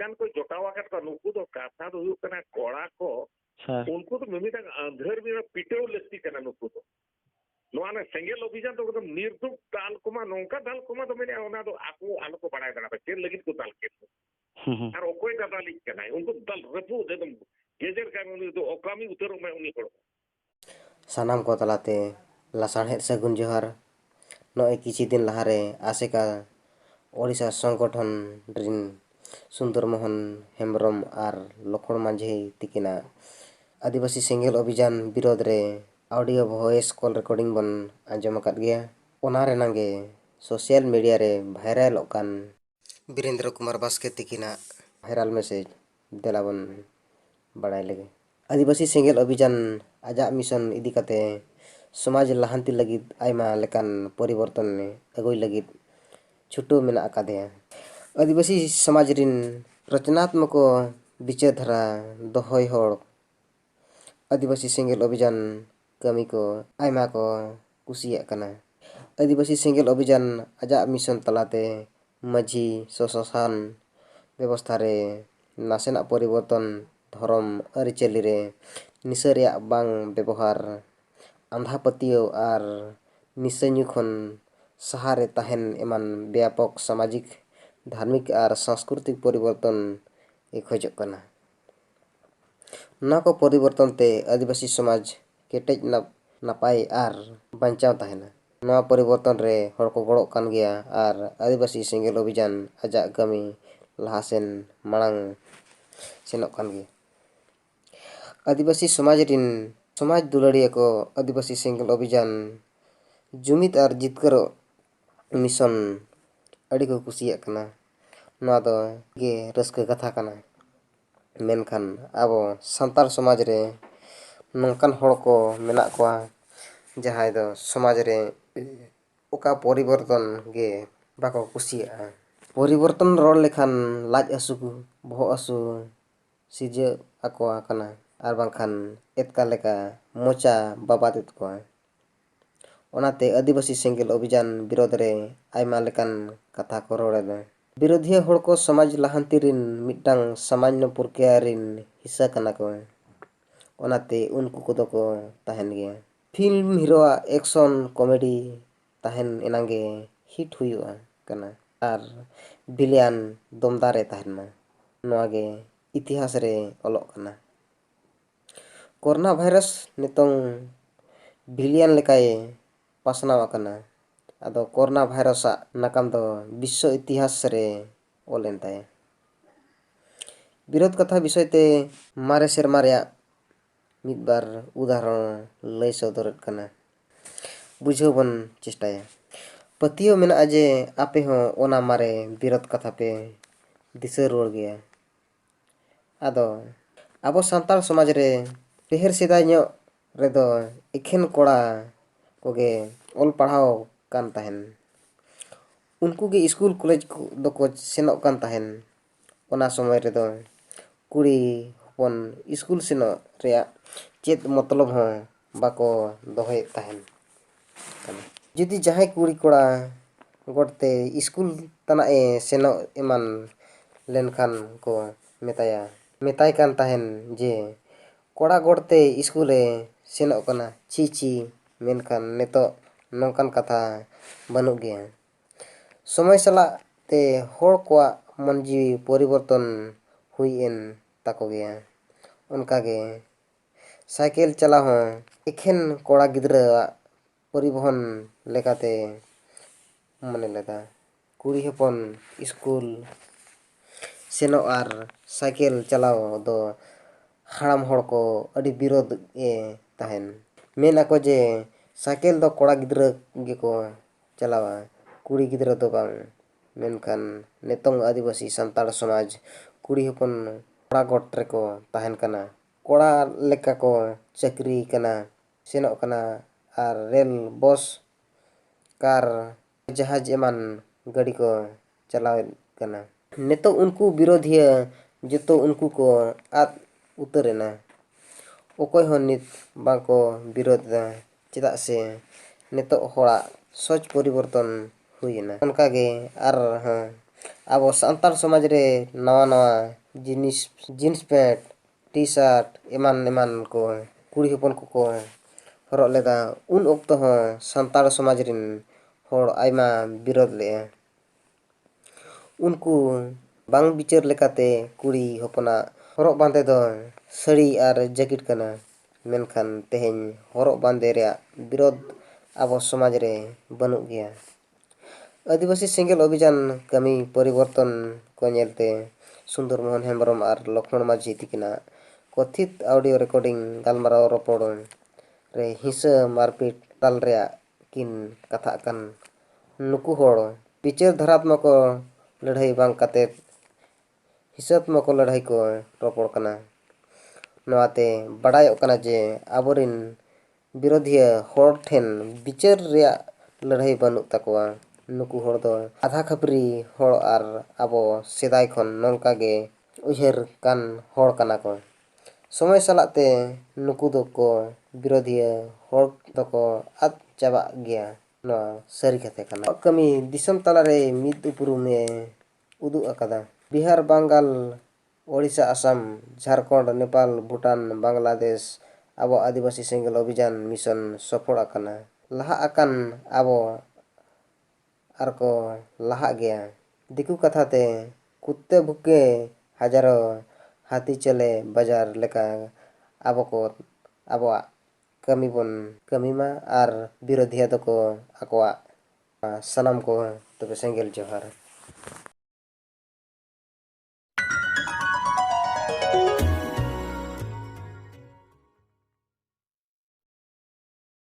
ᱚᱱᱠᱟᱱ ᱠᱚ ᱡᱚᱴᱟᱣ ᱟᱠᱟᱫ ᱠᱚᱣᱟ ᱱᱩᱠᱩ ᱫᱚ ᱠᱟᱛᱷᱟ ᱫᱚ ᱦᱩᱭᱩᱜ ᱠᱟᱱᱟ ᱠᱚᱲᱟ ᱠᱚ उनको तो मिमिटा अंधेर में पिटेव लगती करना नुकु तो नोआना सेंगेल अभियान तो एकदम निर्दुक दाल कोमा नोंका दाल कोमा तो मैंने ओना तो आको आलो को बढ़ाया करना चेन लगित को दाल के और ओकोई का दाल करना है उनको दाल रफू एकदम गेजर का उन्हें तो ओकामी उतरो मैं उन्हीं को सानाम को तलाते लासाढ़ेर सगुन जोहार नॉय किछि दिन लहारे आसेका ओडिशा संगठन रिन सुंदर मोहन हेम्ब्रम आर लखन माझे तिकिना आदिवासी सेंगेल अभियान विरोध रे ऑडियो वॉइस कॉल रिकॉर्डिंग बन आंजम अकाद गया ओना रेनांगे सोशल मीडिया रे viral Okan Virendra Kumar Baske तिकिना viral message देलाबन बड़ाई लगे आदिवासी सेंगेल अभियान आजा मिशन इदी कते समाज लहांती लगिद आयमा लेकान परिवर्तन अगुई लगिद छुटू मेना अकादे आदिवासी समाज रिन रचनात्मक विचारधारा दोहय होड़ आदिवासी सेंगेल अभियान कमी को आयमा को कुसिया कना आदिवासी सेंगेल अभियान आजा मिशन तलाते माझी सोसासान व्यवस्था रे नासेना परिवर्तन धर्म अरिचली रे निसरिया बांग व्यवहार आंधापतियो आर निसन्यु खन सहारे तहन एमान व्यापक सामाजिक धार्मिक आर सांस्कृतिक परिवर्तन एक खोजक कना ना को परिवर्तन ते आदिवासी समाज केटेज नापाय आर बंचाव तहना ना परिवर्तन रे हड़ को गड़ो कान गया आर आदिवासी सेंगेल अभियान आजा कमी लहासेन मांग सेनोक कान गया आदिवासी समाज रिन समाज दुलाड़िया को आदिवासी सेंगेल अभियान जुमित आर जितकर मिशन अड़ी को कुसिया कना ना दो गे रस्क कथा कना मेनखान अब संताल समाज रे नौकान हड़ को मेना कोआ जहां दो समाज रे ओका परिवर्तन गे बाको कुसिया परिवर्तन रोड लेखान लाज असु बहो असु सिजे अकोआ कना आर बांखान एतका लेका मोचा बाबाद कोआ ओनाते आदिवासी सेंगेल अभियान विरोध रे आयमा लेकान कथा को रोड़े विरोधी हड़ को समाज लहांती रिन मिटांग सामान्य प्रक्रिया रिन हिस्सा कना को ओनाते उनको को को तहन गया फिल्म हीरो एक्शन कॉमेडी तहन एनांगे हिट हुआ कना आर बिलियन दमदारे तहना नोगे इतिहास रे ओलोक कना कोरोना वायरस नितों बिलियन लेकाय पासनाव कना आदो कोरोना वायरस नाकाम दो विश्व इतिहास रे ओलेन ताय विरोध कथा विषय ते मारे सेरमा रे मिद बार उदाहरण लय सदरत कना बुझो बन चेष्टाया पतियो मेना जे आपे हो ओना मारे विरोध कथा पे दिशा रोड़ गया आदो आबो संताल समाज रे पेहर सेदाय ᱧᱚᱜ रेदो एखेन कोड़ा कोगे ओल पढ़ाओ कान तहन उनको गे स्कूल कॉलेज दको सेनोक कान तहन ओना समय रेदो कुड़ी हपन स्कूल सेनो रेया चेत मतलब हो बाको दोहे तहन जुदी जहां कुड़ी कोड़ा गोटते स्कूल तना ए सेनो एमान लेनखान को मेताय कान तहन जे कोड़ा गोड़ते स्कूले सेनोक कना ची मेनखान नेतो नौकान कथा बनु गया समय सला ते हड़ को मन जीवी परिवर्तन हुईन ताको गया उनका गे साइकिल चला हो एखेन कोड़ा गिद्रा परिवहन लेकाते मने लेदा कुड़ी हपन स्कूल सेनो आर साइकिल चलाओ दो हाड़ाम हड़ को अड़ी विरोध ए तहन मेना को जे साइकिल दो कोड़ा गिद्रा गे को चलावा कुड़ी गिद्रा दो बांग मेनखान नेतों आदिवासी संताल समाज कुड़ी हपन कोड़ा गोट रे को तहन कना कोड़ा लेका को चक्री कना सेनो कना आर रेल बस कार जहाज एमान गाड़ी को चलाव कना नेतो उनको विरोधी जतो उनको को आत उतरेना ओकोय हो नित बाको विरोध चेदा से नेतो होड़ा सोच परिवर्तन हुईना उनका गे आर ᱟᱵᱚ ᱥᱟᱱᱛᱟᱲ ᱥᱚᱢᱟᱡᱽ ᱨᱮ ᱱᱟᱣᱟ ᱱᱟᱣᱟ ᱡᱤᱱᱥ ᱯᱮᱱᱴ ᱴᱤ ᱥᱟᱨᱴ ᱮᱢᱟᱱ ᱮᱢᱟᱱ ko ᱠᱩᱲᱤ ᱦᱚᱯᱚᱱ ᱠᱚᱠᱚ ᱦᱚᱨᱚᱜ ᱞᱮᱫᱟ ᱩᱱ ᱚᱠᱛᱚ ᱦᱚᱸ ᱥᱟᱱᱛᱟᱲ ᱥᱚᱢᱟᱡᱽ ᱨᱮᱱ ᱦᱚᱲ ᱟᱭᱢᱟ ᱵᱤᱨᱳᱫ ᱞᱮᱜᱼᱟ᱾ ᱩᱱᱠᱩ ᱵᱟᱝ ᱵᱤᱪᱟᱹᱨ ᱞᱮᱠᱟᱛᱮ ᱠᱩᱲᱤ ᱦᱚᱯᱚᱱᱟᱜ ᱦᱚᱨᱚᱜ ᱵᱟᱸᱫᱮ ᱫᱚ ᱥᱟᱹᱲᱤ ᱟᱨ ᱡᱮᱠᱮᱴ ᱠᱟᱱᱟ᱾ ᱢᱮᱱᱠᱷᱟᱱ ᱛᱮᱦᱮᱧ ᱦᱚᱨᱚᱜ ᱵᱟᱸᱫᱮ ᱨᱮᱭᱟᱜ ᱵᱤᱨᱳᱫ ᱟᱵᱚ ᱥᱚᱢᱟᱡᱽ ᱨᱮ ᱵᱟᱹᱱᱩᱜ ᱜᱮᱭᱟ᱾ ᱟᱹᱫᱤᱵᱟᱹᱥᱤ ᱥᱮᱸᱜᱮᱞ ᱚᱵᱷᱤᱡᱟᱱ ᱠᱟᱹᱢᱤ ᱯᱚᱨᱤᱵᱚᱨᱛᱚᱱ ᱠᱚ ᱧᱮᱞᱛᱮ ᱥᱩᱱᱫᱚᱨ ᱢᱳᱦᱚᱱ ᱦᱮᱢᱵᱨᱚᱢ ᱟᱨ ᱞᱚᱠᱷᱢᱚᱬ ᱢᱟᱹᱡᱷᱤ ᱛᱤᱠᱤᱱᱟᱜ ᱠᱚᱛᱷᱤᱛ ᱚᱰᱤᱭᱳ ᱨᱮᱠᱚᱨᱰᱤᱝ ᱜᱟᱞᱢᱟᱨᱟᱣ ᱨᱚᱯᱚᱲ ᱨᱮ ᱦᱤᱸᱥᱟᱹ ᱢᱟᱨᱯᱤᱴ ᱫᱟᱞ ᱨᱮᱭᱟᱜ ᱠᱤᱱ ᱠᱟᱛᱷᱟᱜ ᱠᱟᱱ ᱱᱩᱠᱩ ᱦᱚᱲ ᱵᱤᱪᱟᱹᱨ ᱫᱷᱟᱨᱟᱛᱢᱚᱠ ᱞᱟᱹᱲᱦᱟᱹᱭ ᱵᱟᱝ ᱠᱟᱛᱮᱫ ᱦᱤᱸᱥᱟᱹᱛᱢᱚᱠ ᱞᱟᱹᱲᱦᱟᱹᱭ ᱠᱚ ᱨᱚᱯᱚᱲ ᱠᱟᱱᱟ᱾ ᱱᱚᱣᱟᱛᱮ ᱵᱟᱰᱟᱭᱚᱜ ᱠᱟᱱᱟ ᱡᱮ ᱟᱵᱚᱨᱤᱱ ᱵᱤᱨᱳᱫᱷᱤᱭᱟᱹ ᱦᱚᱲ ᱴᱷᱮᱱ ᱵᱤᱪᱟᱹᱨ ᱨᱮᱭᱟᱜ ᱞᱟᱹᱲᱦᱟᱹᱭ ᱵᱟᱹᱱᱩᱜ ᱛᱟᱠᱚᱣᱟ᱾ ᱱᱩᱠᱩ ᱦᱚᱲ ᱫᱚ ᱟᱫᱷᱟ ᱠᱷᱟᱹᱯᱟᱹᱨᱤ ᱦᱚᱲ ᱟᱨ ᱟᱵᱚ ᱥᱮᱫᱟᱭ ᱠᱷᱚᱱ ᱱᱚᱝᱠᱟ ᱜᱮ ᱩᱭᱦᱟᱹᱨ ᱠᱟᱱ ᱦᱚᱲ ᱠᱟᱱᱟ ᱠᱚ᱾ ᱥᱚᱢᱚᱭ ᱥᱟᱞᱟᱜ ᱛᱮ ᱱᱩᱠᱩ ᱫᱚᱠᱚ ᱵᱤᱨᱳᱫᱷᱤᱭᱟᱹ ᱦᱚᱲ ᱫᱚᱠᱚ ᱟᱫ ᱪᱟᱵᱟᱜ ᱜᱮᱭᱟ᱾ ᱱᱚᱣᱟ ᱥᱟᱹᱨᱤ ᱠᱟᱛᱷᱟ ᱠᱟᱱᱟ᱾ ᱠᱟᱹᱢᱤ ᱫᱤᱥᱚᱢ ᱛᱟᱞᱟᱨᱮ ᱢᱤᱫ ᱩᱯᱨᱩᱢᱮ ᱩᱫᱩᱜ ᱟᱠᱟᱫᱟ᱾ ᱵᱤᱦᱟᱨ, ᱵᱟᱝᱜᱟᱞ, ᱳᱲᱤᱥᱟ, ᱟᱥᱟᱢ, ᱡᱷᱟᱲᱠᱷᱚᱸᱰ, ᱱᱮᱯᱟᱞ, ᱵᱷᱩᱴᱟᱱ, ᱵᱟᱝᱞᱟᱫᱮᱥ ᱟᱵᱚ ᱟᱹᱫᱤᱵᱟᱹᱥᱤ ᱥᱮᱸᱜᱮᱞ ᱚᱵᱷᱤᱡᱟᱱ ᱢᱤᱥᱚᱱ ᱥᱚᱯᱷᱚᱞ ᱟᱠᱟᱱᱟ᱾ ᱞᱟᱦᱟ ᱟᱠᱟᱱ ᱟᱵᱚ ᱟᱨᱠᱚ ᱞᱟᱦᱟᱜ ᱜᱮᱭᱟ᱾ ᱫᱤᱠᱩ ᱠᱟᱛᱷᱟᱛᱮ ᱠᱩᱛᱛᱮ ᱵᱷᱩᱠᱮ ᱦᱟᱡᱟᱨᱚ ᱦᱟᱹᱛᱤ ᱪᱚᱞᱮ ᱵᱟᱡᱟᱨ ᱞᱮᱠᱟ ᱟᱵᱚᱣᱟᱜ ᱠᱟᱹᱢᱤ ᱵᱚᱱ ᱠᱟᱹᱢᱤ ᱢᱟ ᱟᱨ ᱵᱤᱨᱳᱫᱷᱤᱭᱟᱹ ᱫᱚᱠᱚ ᱟᱠᱚᱣᱟᱜ ᱥᱟᱱᱟᱢ ᱠᱚ ᱛᱚᱵᱮ ᱥᱮᱸᱜᱮᱞ ᱡᱚᱦᱟᱨ᱾